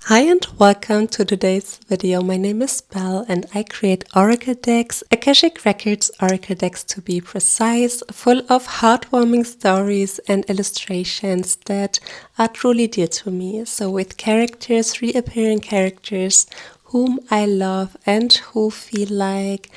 Hi and welcome to today's video. My name is Belle and I create oracle decks, Akashic Records oracle decks to be precise, full of heartwarming stories and illustrations that are truly dear to me. So with characters, reappearing characters whom I love and who feel like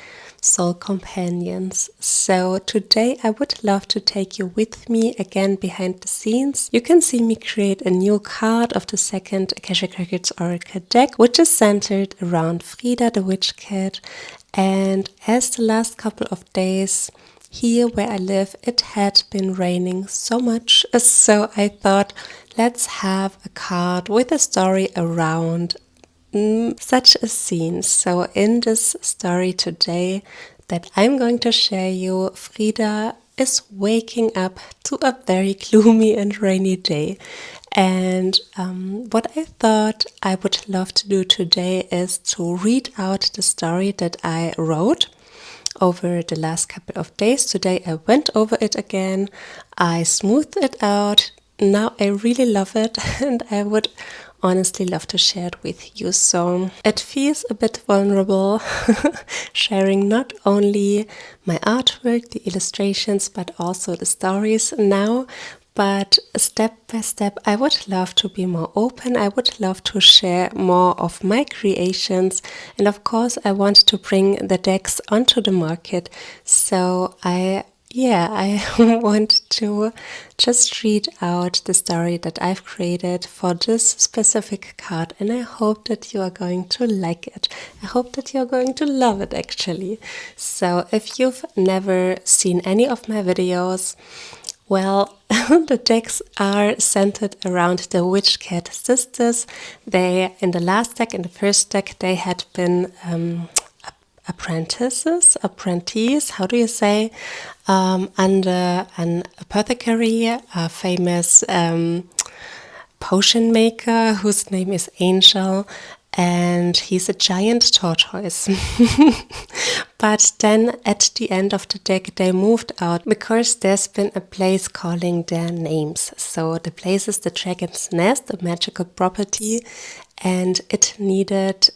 soul companions. So today I would love to take you with me again behind the scenes. You can see me create a new card of the second Akashic Records Oracle deck, which is centered around Frida the Witch Cat. And as the last couple of days here where I live, it had been raining so much, so I thought let's have a card with a story around such a scene. So in this story today that I'm going to share you, Frida is waking up to a very gloomy and rainy day. And what I thought I would love to do today is to read out the story that I wrote over the last couple of days. Today I went over it again, I smoothed it out. Now I really love it and I would honestly love to share it with you. So it feels a bit vulnerable sharing not only my artwork, the illustrations, but also the stories now. But step by step, I would love to be more open. I would love to share more of my creations. And of course, I want to bring the decks onto the market. So I want to just read out the story that I've created for this specific card, and I hope that you are going to like it. I hope that you're going to love it actually. So if you've never seen any of my videos, well, the decks are centered around the Witch Cat sisters. They, in the last deck, in the first deck, they had been apprentice, how do you say, under an apothecary, a famous potion maker whose name is Angel, and he's a giant tortoise. But then at the end of the deck they moved out because there's been a place calling their names. So the place is the Dragon's Nest, a magical property, and it needed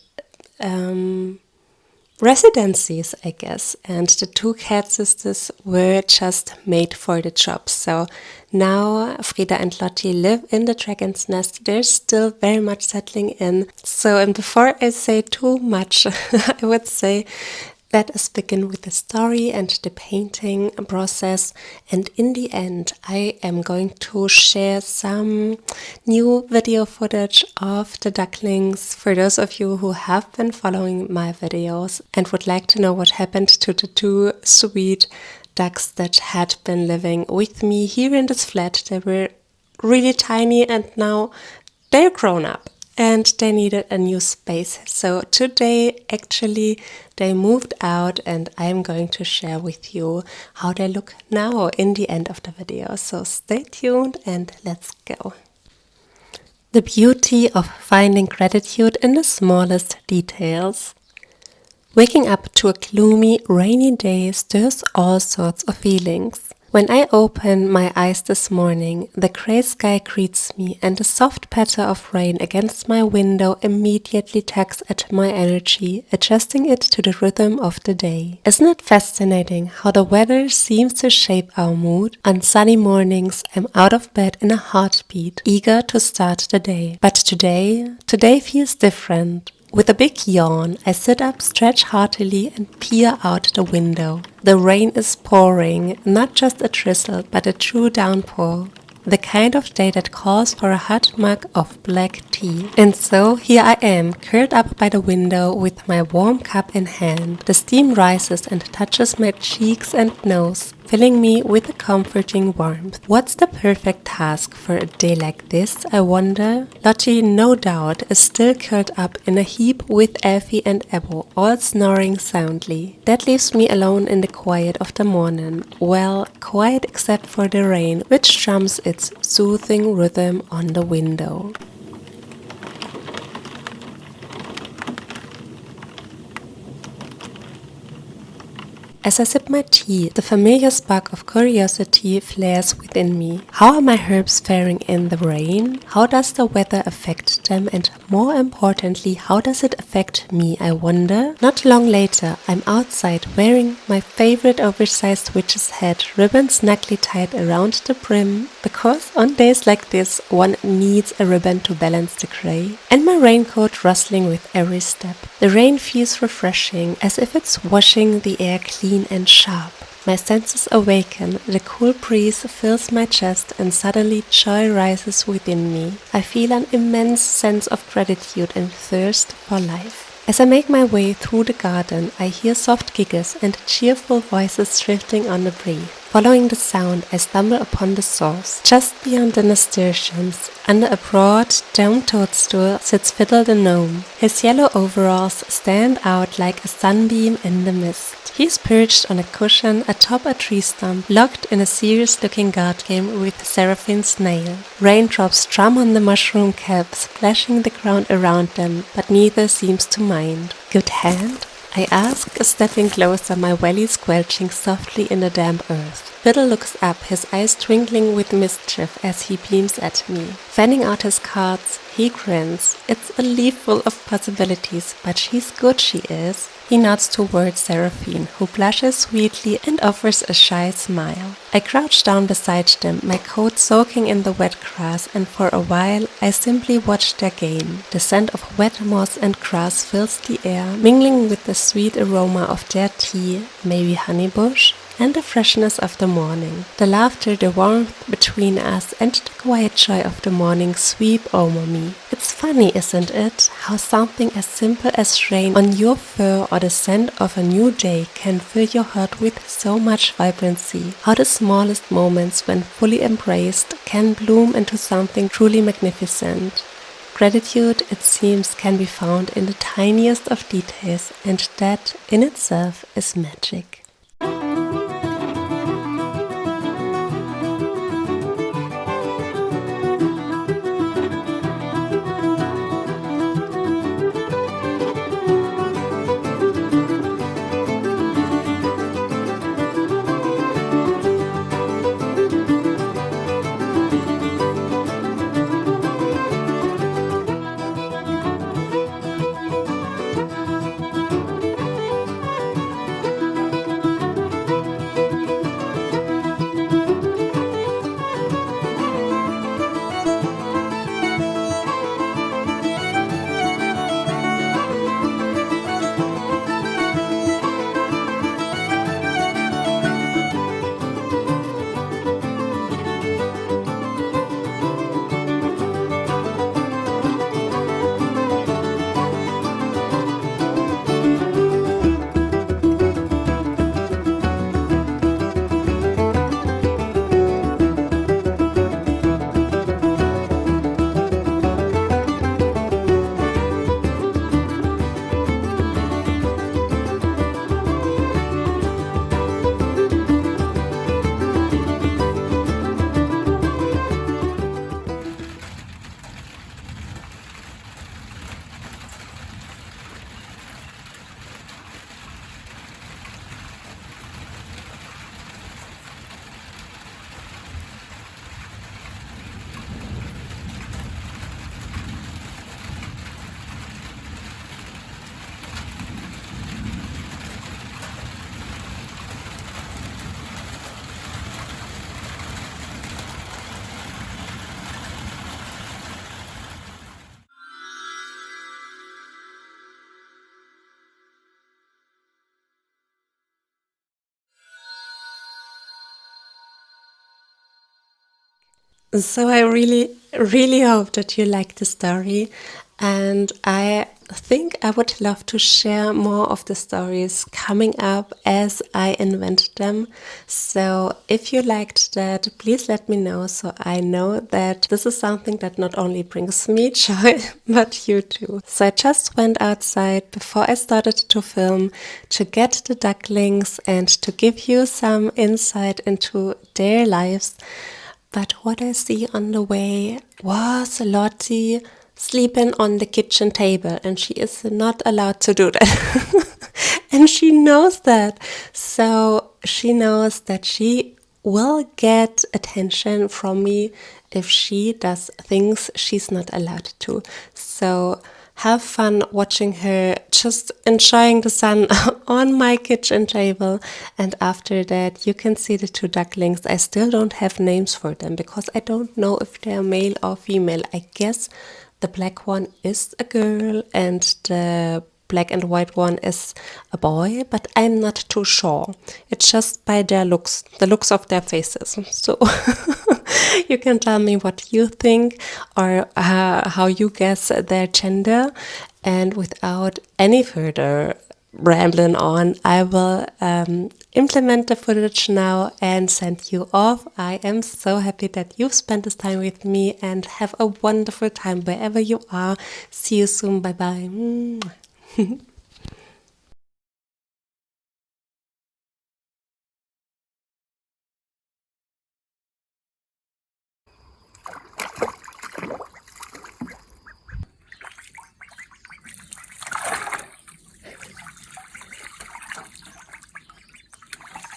residencies, I guess, and the two cat sisters were just made for the job. So now Frida and Lottie live in the Dragon's Nest. They're still very much settling in. So, and before I say too much, I would say let us begin with the story and the painting process, and in the end I am going to share some new video footage of the ducklings for those of you who have been following my videos and would like to know what happened to the two sweet ducks that had been living with me here in this flat. They were really tiny and now they're grown up and they needed a new space. So today actually they moved out and I'm going to share with you how they look now in the end of the video. So stay tuned and let's go. The beauty of finding gratitude in the smallest details. Waking up to a gloomy, rainy day stirs all sorts of feelings. When I open my eyes this morning, the grey sky greets me and the soft patter of rain against my window immediately tugs at my energy, adjusting it to the rhythm of the day. Isn't it fascinating how the weather seems to shape our mood? On sunny mornings, I'm out of bed in a heartbeat, eager to start the day. But today feels different. With a big yawn, I sit up, stretch heartily and peer out the window. The rain is pouring, not just a drizzle, but a true downpour. The kind of day that calls for a hot mug of black tea. And so here I am, curled up by the window with my warm cup in hand. The steam rises and touches my cheeks and nose, filling me with a comforting warmth. What's the perfect task for a day like this, I wonder? Lottie, no doubt, is still curled up in a heap with Elfie and Ebbo, all snoring soundly. That leaves me alone in the quiet of the morning. Well, quiet except for the rain, which drums its soothing rhythm on the window. As I sip my tea, the familiar spark of curiosity flares within me. How are my herbs faring in the rain? How does the weather affect them? And more importantly, how does it affect me, I wonder? Not long later, I'm outside wearing my favorite oversized witch's hat, ribbon snugly tied around the brim, because on days like this, one needs a ribbon to balance the gray, and my raincoat rustling with every step. The rain feels refreshing, as if it's washing the air clean and sharp. My senses awaken, the cool breeze fills my chest, and suddenly joy rises within me. I feel an immense sense of gratitude and thirst for life. As I make my way through the garden, I hear soft giggles and cheerful voices drifting on the breeze. Following the sound, I stumble upon the source. Just beyond the nasturtiums, under a broad, domed toadstool, sits Fiddle the gnome. His yellow overalls stand out like a sunbeam in the mist. He's perched on a cushion atop a tree stump, locked in a serious-looking card game with Seraphine Snail. Raindrops drum on the mushroom caps, splashing the ground around them, but neither seems to mind. Good hand? I ask, stepping closer, my belly squelching softly in the damp earth. Fiddle looks up, his eyes twinkling with mischief as he beams at me. Fanning out his cards, he grins. It's a leaf full of possibilities, but she's good, she is. He nods towards Seraphine, who blushes sweetly and offers a shy smile. I crouch down beside them, my coat soaking in the wet grass, and for a while I simply watch their game. The scent of wet moss and grass fills the air, mingling with the sweet aroma of their tea, maybe honeybush, and the freshness of the morning. The laughter, the warmth between us, and the quiet joy of the morning sweep over me. It's funny, isn't it, how something as simple as rain on your fur or the scent of a new day can fill your heart with so much vibrancy. How the smallest moments, when fully embraced, can bloom into something truly magnificent. Gratitude, it seems, can be found in the tiniest of details, and that in itself is magic. So I really hope that you like the story, and I think I would love to share more of the stories coming up as I invent them. So if you liked that, please let me know so I know that this is something that not only brings me joy, but you too. So I just went outside before I started to film to get the ducklings and to give you some insight into their lives. But what I see on the way was Lottie sleeping on the kitchen table, and she is not allowed to do that. And she knows that. So she knows that she will get attention from me if she does things she's not allowed to. So have fun watching her just enjoying the sun on my kitchen table. And after that, you can see the two ducklings. I still don't have names for them because I don't know if they're male or female. I guess the black one is a girl and the black and white one is a boy, but I'm not too sure. It's just by their looks, the looks of their faces. So you can tell me what you think or how you guess their gender. And without any further rambling on, I will implement the footage now and send you off. I am so happy that you've spent this time with me and have a wonderful time wherever you are. See you soon. Bye bye.